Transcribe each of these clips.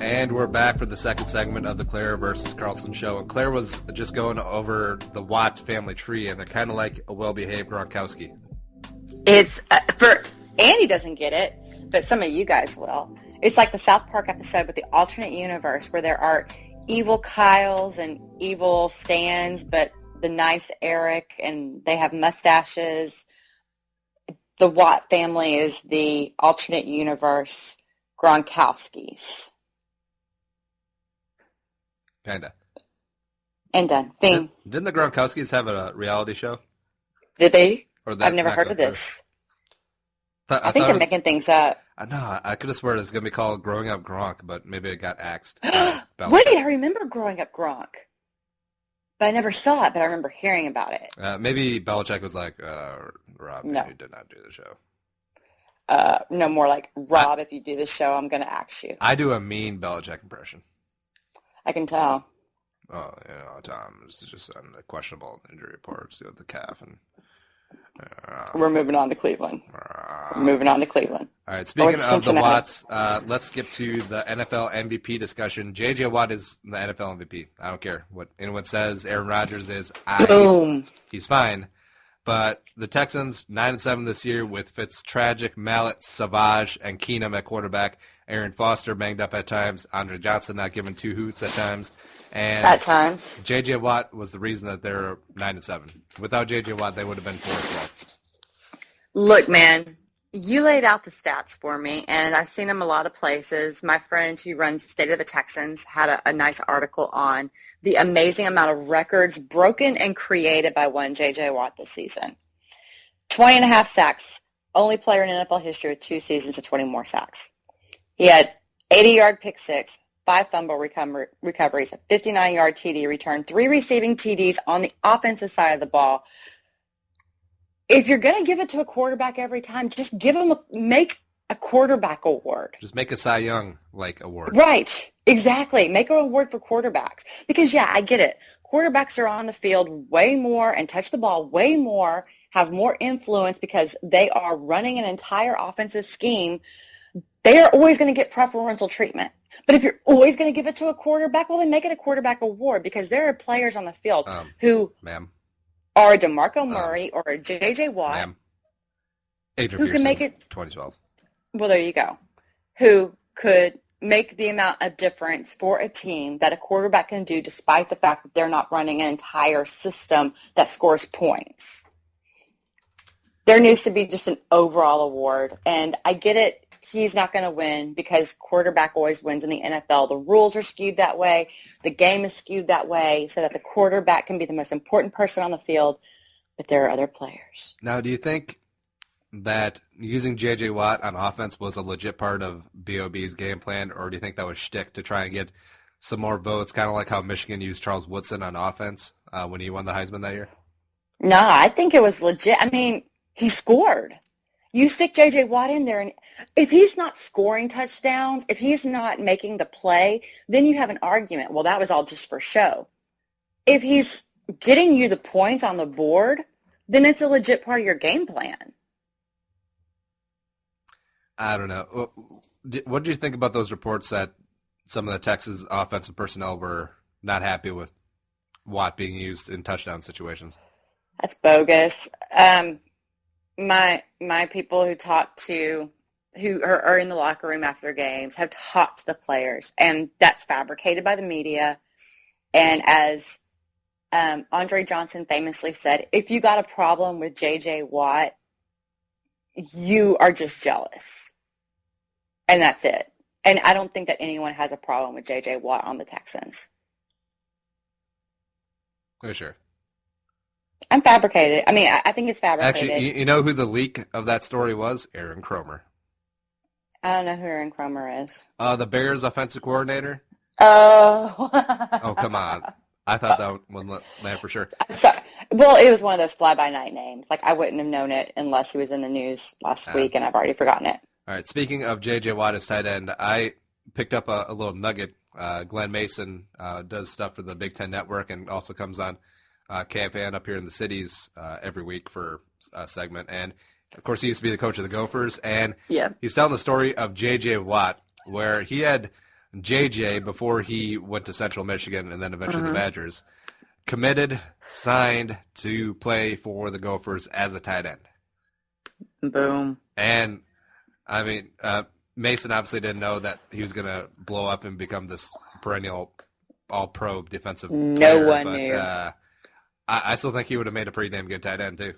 And we're back for the second segment of the Claire-vs-Carlson Show. And Claire was just going over the Watt family tree, and they're kind of like a well-behaved Gronkowski. It's, for Andy doesn't get it, but some of you guys will. It's like the South Park episode with the alternate universe where there are evil Kyles and evil Stans, but the nice Eric, and they have mustaches. The Watt family is the alternate universe Gronkowskis. Kinda. And done. Thing. Didn't the Gronkowskis have a reality show? Did they? Or I've never heard of this. I think they're making things up. No, I could have sworn it was going to be called Growing Up Gronk, but maybe it got axed. Wait, I remember Growing Up Gronk. But I never saw it, but I remember hearing about it. Maybe Belichick was like, Rob, no. You did not do the show. No, more like, Rob, if you do this show, I'm going to axe you. I do a mean Belichick impression. I can tell. Oh, Tom is just on the questionable injury reports with the calf. And we're moving on to Cleveland. All right, speaking of the Watts, let's skip to the NFL MVP discussion. J.J. Watt is the NFL MVP. I don't care what anyone says. Aaron Rodgers is. Boom. He's fine. But the Texans, 9-7 this year with Fitztragic, Mallet, Savage, and Keenum at quarterback. Aaron Foster banged up at times. Andre Johnson not giving two hoots at times. And at times. J.J. Watt was the reason that they're 9-7. Without J.J. Watt, they would have been 4-12. Look, man, you laid out the stats for me, and I've seen them a lot of places. My friend who runs State of the Texans had a nice article on the amazing amount of records broken and created by one J.J. Watt this season. 20 and a half sacks. Only player in NFL history with 2 seasons of 20 more sacks. He had 80-yard pick six, 5 fumble recoveries, a 59-yard TD return, 3 receiving TDs on the offensive side of the ball. If you're going to give it to a quarterback every time, just make a quarterback award. Just make a Cy Young award. Right. Exactly. Make an award for quarterbacks. Because, yeah, I get it. Quarterbacks are on the field way more and touch the ball way more, have more influence because they are running an entire offensive scheme. They are always going to get preferential treatment. But if you're always going to give it to a quarterback, well, then make it a quarterback award because there are players on the field who are a DeMarco Murray or a J.J. Watt who can make it 2012. Well, there you go. Who could make the amount of difference for a team that a quarterback can do despite the fact that they're not running an entire system that scores points. There needs to be just an overall award. And I get it. He's not going to win because quarterback always wins in the NFL. The rules are skewed that way. The game is skewed that way so that the quarterback can be the most important person on the field, but there are other players. Now, do you think that using J.J. Watt on offense was a legit part of B.O.B.'s game plan, or do you think that was shtick to try and get some more votes, kind of like how Michigan used Charles Woodson on offense when he won the Heisman that year? No, I think it was legit. I mean, he scored. You stick J.J. Watt in there, and if he's not scoring touchdowns, if he's not making the play, then you have an argument. Well, that was all just for show. If he's getting you the points on the board, then it's a legit part of your game plan. I don't know. What do you think about those reports that some of the Texas offensive personnel were not happy with Watt being used in touchdown situations? That's bogus. My people who are in the locker room after games have talked to the players, and that's fabricated by the media. And as Andre Johnson famously said, if you got a problem with J.J. Watt, you are just jealous. And that's it. And I don't think that anyone has a problem with J.J. Watt on the Texans. For sure. I'm fabricated. I mean, I think it's fabricated. Actually, you know who the leak of that story was? Aaron Kromer. I don't know who Aaron Kromer is. The Bears offensive coordinator. Oh. Oh, come on. I thought that one land for sure. Sorry. Well, it was one of those fly-by-night names. I wouldn't have known it unless he was in the news last week, and I've already forgotten it. All right. Speaking of J.J. Watt as tight end, I picked up a little nugget. Glenn Mason does stuff for the Big Ten Network and also comes on KFAN up here in the cities every week for a segment. And Of course, he used to be the coach of the Gophers, and Yeah. he's telling the story of J.J. Watt, where he had J.J. before he went to Central Michigan and then eventually the Badgers, committed, signed to play for the Gophers as a tight end. Boom. And, I mean, Mason obviously didn't know that he was going to blow up and become this perennial all-pro defensive player. No one knew. I still think he would have made a pretty damn good tight end, too.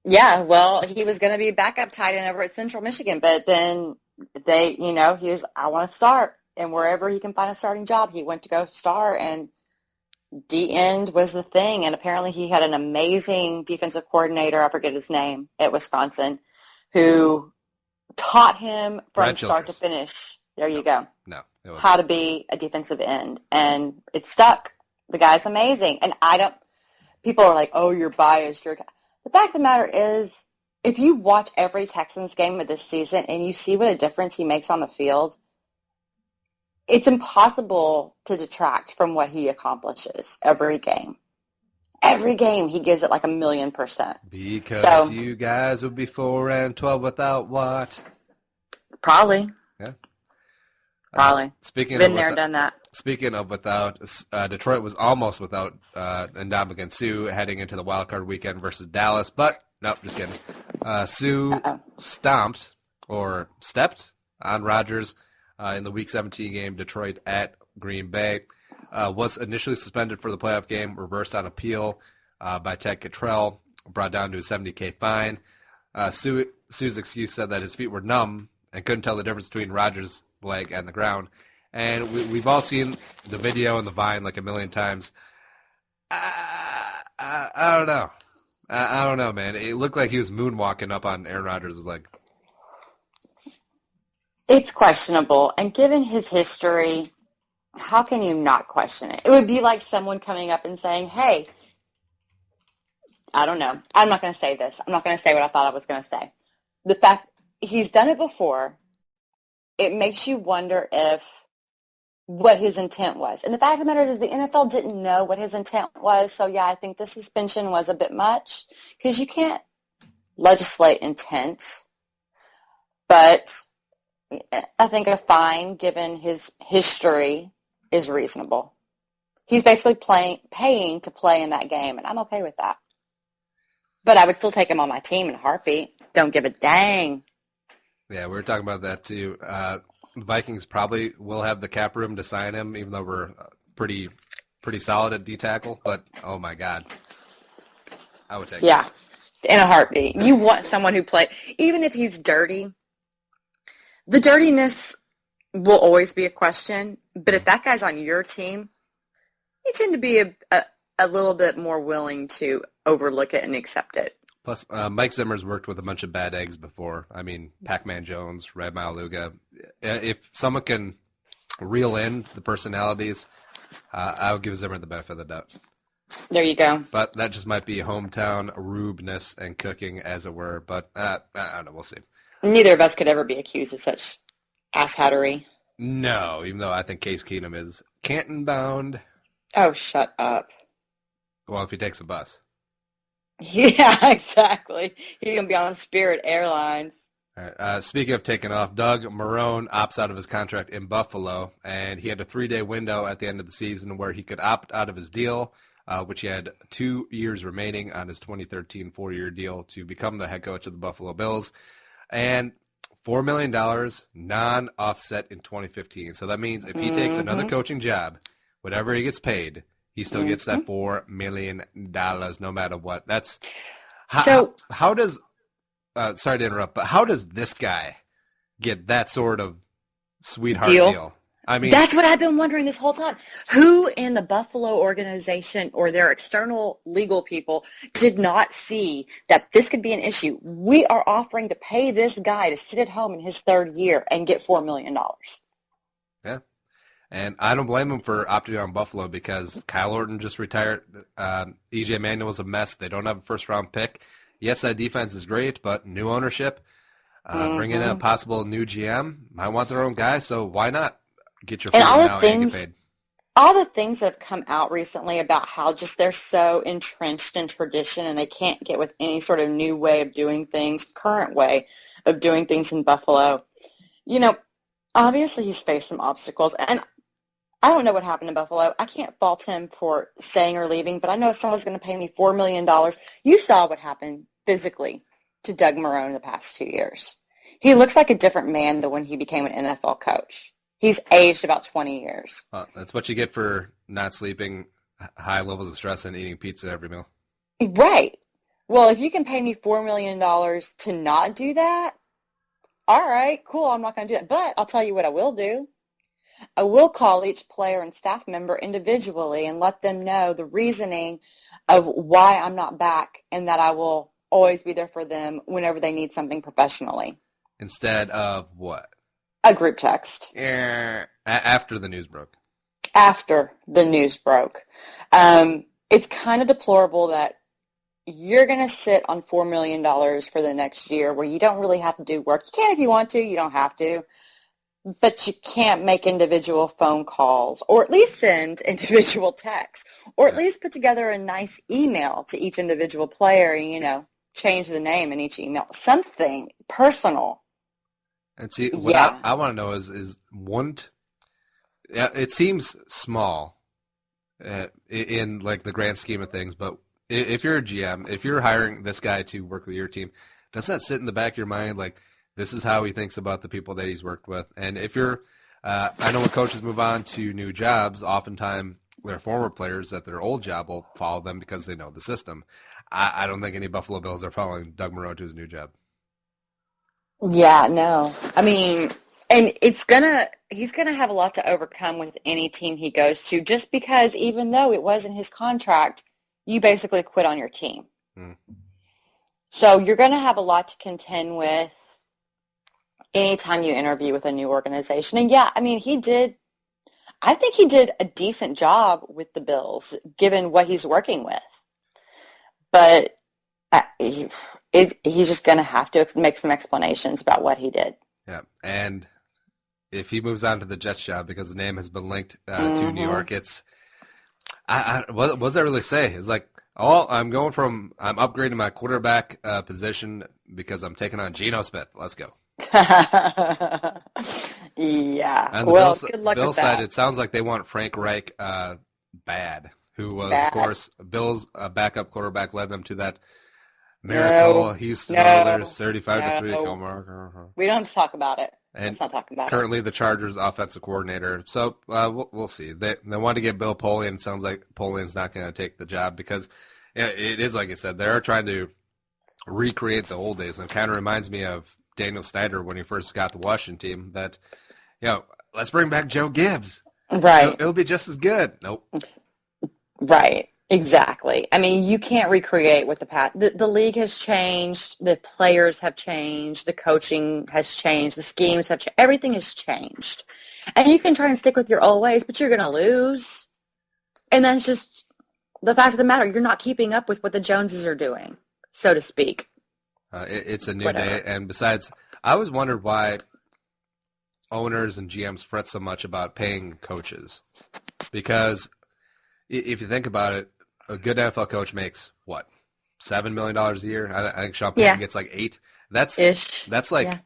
Yeah, well, he was going to be backup tight end over at Central Michigan, but then he was, I want to start. And wherever he can find a starting job, he went to go start, and D-end was the thing. And apparently he had an amazing defensive coordinator, I forget his name, at Wisconsin, who taught him from start to finish. There you go. No. How to be a defensive end. And it stuck. The guy's amazing. And people are like, oh, you're biased. The fact of the matter is, if you watch every Texans game of this season and you see what a difference he makes on the field, it's impossible to detract from what he accomplishes every game. Every game, he gives it like 1,000,000%. Because you guys would be 4-12 without what? Probably. Yeah. Probably. Been there, done that. Speaking of without, Detroit was almost without Ndamukong Suh heading into the wild card weekend versus Dallas, but nope, just kidding. Suh stepped on Rodgers in the Week 17 game, Detroit at Green Bay. Was initially suspended for the playoff game, reversed on appeal by Ted Cottrell, brought down to a $70,000 fine. Suh's excuse said that his feet were numb and couldn't tell the difference between Rodgers' leg and the ground. And we've all seen the video and the Vine like 1,000,000 times. I don't know. I don't know, man. It looked like he was moonwalking up on Aaron Rodgers' leg. It's questionable. And given his history, how can you not question it? It would be like someone coming up and saying, hey, I don't know. I'm not going to say this. I'm not going to say what I thought I was going to say. The fact he's done it before, it makes you wonder what his intent was. And the fact of the matter is the NFL didn't know what his intent was. So, yeah, I think the suspension was a bit much because you can't legislate intent. But I think a fine, given his history, is reasonable. He's basically paying to play in that game, and I'm okay with that. But I would still take him on my team in a heartbeat. Don't give a dang. Yeah, we were talking about that too. Vikings probably will have the cap room to sign him, even though we're pretty solid at D-tackle. But, oh, my God. I would take him. Yeah, in a heartbeat. You want someone who even if he's dirty, the dirtiness will always be a question. But if that guy's on your team, you tend to be a little bit more willing to overlook it and accept it. Plus, Mike Zimmer's worked with a bunch of bad eggs before. I mean, Pac-Man Jones, Red Maluga. If someone can reel in the personalities, I would give Zimmer the benefit of the doubt. There you go. But that just might be hometown rubeness and cooking, as it were. But I don't know. We'll see. Neither of us could ever be accused of such asshattery. No, even though I think Case Keenum is Canton-bound. Oh, shut up. Well, if he takes a bus. Yeah, exactly. He's going to be on Spirit Airlines. All right. Speaking of taking off, Doug Marrone opts out of his contract in Buffalo, and he had a 3-day window at the end of the season where he could opt out of his deal, which he had 2 years remaining on his 2013 4-year deal to become the head coach of the Buffalo Bills, and $4 million non-offset in 2015. So that means if he takes another coaching job, whatever he gets paid, he still gets that $4 million no matter what. That's how does sorry to interrupt, but how does this guy get that sort of sweetheart deal? I mean, that's what I've been wondering this whole time. Who in the Buffalo organization or their external legal people did not see that this could be an issue? We are offering to pay this guy to sit at home in his 3rd year and get $4 million. Yeah. And I don't blame him for opting out on Buffalo because Kyle Orton just retired. E.J. Manuel's a mess. They don't have a first-round pick. Yes, that defense is great, but new ownership, bring in a possible new GM, might want their own guy, so why not get your $4 million now and get paid? all the things that have come out recently about how just they're so entrenched in tradition and they can't get with any sort of new way of doing things, current way of doing things in Buffalo. You know, obviously he's faced some obstacles, and I don't know what happened in Buffalo. I can't fault him for staying or leaving, but I know if someone's going to pay me $4 million. You saw what happened physically to Doug Marrone in the past 2 years. He looks like a different man than when he became an NFL coach. He's aged about 20 years. Well, that's what you get for not sleeping, high levels of stress, and eating pizza every meal. Right. Well, if you can pay me $4 million to not do that, all right, cool, I'm not going to do that. But I'll tell you what I will do. I will call each player and staff member individually and let them know the reasoning of why I'm not back and that I will always be there for them whenever they need something professionally. Instead of what? A group text. After the news broke. After the news broke. It's kind of deplorable that you're going to sit on $4 million for the next year where you don't really have to do work. You can if you want to. You don't have to. But you can't make individual phone calls or at least send individual texts or at least put together a nice email to each individual player and, you know, change the name in each email. Something personal. And see, what I want to know is it seems small in like the grand scheme of things, but if you're a GM, if you're hiring this guy to work with your team, doesn't that sit in the back of your mind like, this is how he thinks about the people that he's worked with? And if you're, I know when coaches move on to new jobs, oftentimes their former players at their old job will follow them because they know the system. I don't think any Buffalo Bills are following Doug Marrone to his new job. Yeah, no. I mean, and he's gonna have a lot to overcome with any team he goes to, just because even though it wasn't his contract, you basically quit on your team. So you're gonna have a lot to contend with anytime you interview with a new organization. And yeah, I mean, I think he did a decent job with the Bills, given what he's working with. But he's just going to have to make some explanations about what he did. Yeah, and if he moves on to the Jets job, because the name has been linked to New York, it's what does that really say? It's like, I'm upgrading my quarterback position because I'm taking on Geno Smith. Let's go. Yeah. And the good luck Bill with side, that. It sounds like they want Frank Reich bad, who was, of course, Bill's backup quarterback, led them to that miracle Houston Oilers 35-3 goal mark. We don't have to talk about it. And let's not talk about currently the Chargers offensive coordinator. So we'll see. They want to get Bill Polian. It sounds like Polian's not going to take the job because it is, like I said, they're trying to recreate the old days. And it kind of reminds me of Daniel Snyder when he first got the Washington team that, let's bring back Joe Gibbs. Right. It'll be just as good. Nope. Right. Exactly. I mean, you can't recreate what the past. The league has changed. The players have changed. The coaching has changed. The schemes have changed. Everything has changed. And you can try and stick with your old ways, but you're going to lose. And that's just the fact of the matter. You're not keeping up with what the Joneses are doing, so to speak. It's a new day. And besides, I always wondered why owners and GMs fret so much about paying coaches. Because if you think about it, a good NFL coach makes, what, $7 million a year? I think Shawn Payton gets like $8 million. That's like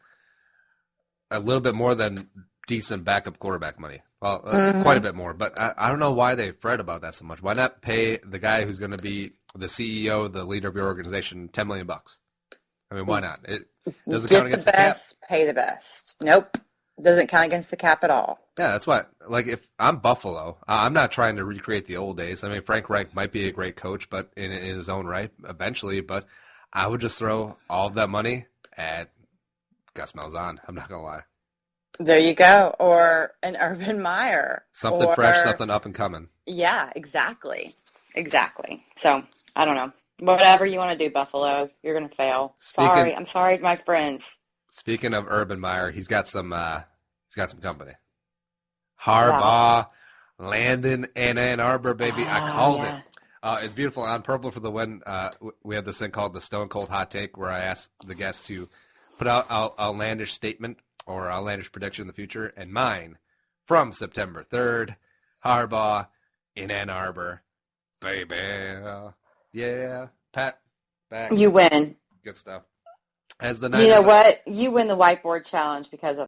a little bit more than decent backup quarterback money. Well, quite a bit more. But I don't know why they fret about that so much. Why not pay the guy who's going to be the CEO, the leader of your organization, $10 million? I mean, why not? It doesn't count against the cap. Pay the best. Nope. Doesn't count against the cap at all. Yeah, that's why. Like, if I'm Buffalo, I'm not trying to recreate the old days. I mean, Frank Reich might be a great coach, but in his own right, eventually. But I would just throw all of that money at Gus Malzahn. I'm not gonna lie. There you go. Or an Urban Meyer. Something fresh, something up and coming. Yeah, exactly. So I don't know. Whatever you want to do, Buffalo, you're gonna fail. I'm sorry, my friends. Speaking of Urban Meyer, he's got some company. Harbaugh landing in Ann Arbor, baby. I called it. It's beautiful. On Purple for the Win, we have this thing called the Stone Cold Hot Take, where I ask the guests to put out an outlandish statement or outlandish prediction in the future. And mine, from September 3rd, Harbaugh in Ann Arbor. Baby. Yeah. Pat, back. You win. Good stuff. As the You know Niners, what? You win the whiteboard challenge because of